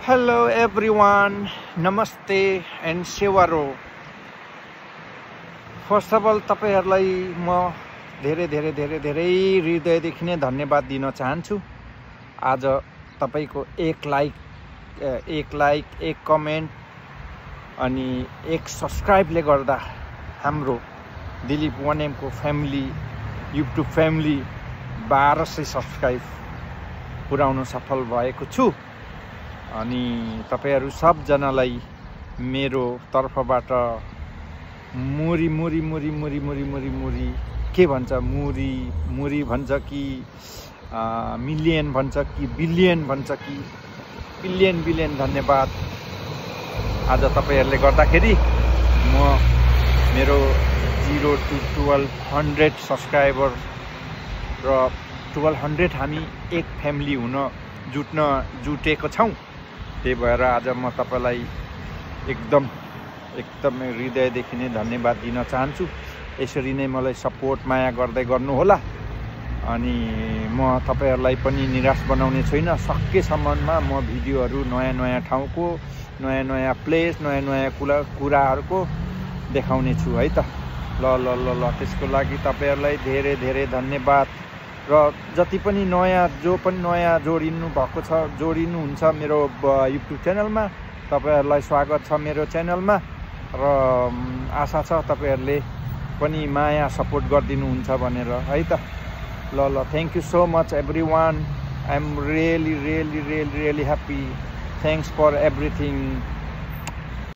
Hello everyone, Namaste and Shewaro. First of all, तपाईहरुलाई म धेरै हृदयदेखि नै धन्यवाद दिन चाहन्छु। आज तपाईको एक लाइक, एक कमेन्ट अनि एक सब्स्क्राइबले गर्दा हाम्रो दिलीप 1M को फ्यामिली, युट्युब फ्यामिली 1200 सब्स्क्राइब पुर्याउन सफल भएको छु। अनि तपाईहरु सब जनालाई मेरो तर्फबाट मुरी के भन्छ, मुरी भन्छ कि मिलियन भन्छ कि बिलियन भन्छ कि बिलियन धन्यवाद। आज तपाईहरुले गर्दाखेरि म मेरो 0 to 1200 सब्स्क्राइबर र 1200 हामी एक फ्यामिली हुन जुटेको छौं। त्यही भएर आज म तपाईलाई एकदमै हृदयदेखि नै धन्यवाद दिन चाहन्छु। यसरी नै मलाई सपोर्ट माया गर्दै गर्नु होला। अनि म तपाईहरुलाई पनि निराश बनाउने छैन। सकेसम्ममा म भिडियोहरु नयाँ ठाउँको, नयाँ प्लेस, नयाँ कुराहरुको देखाउने छु है त। ल त्यसको लागि तपाईहरुलाई धेरै धन्यवाद। र जति पनि जो पनि नयाँ जोडिनु भएको छ, जोडिनुहुन्छ मेरो युट्युब च्यानलमा, तपाईहरुलाई स्वागत छ मेरो च्यानलमा। र आशा छ तपाईहरुले पनि माया सपोर्ट गर्दिनुहुन्छ भनेर है त। ल thank you so much everyone. I am really happy. Thanks for everything.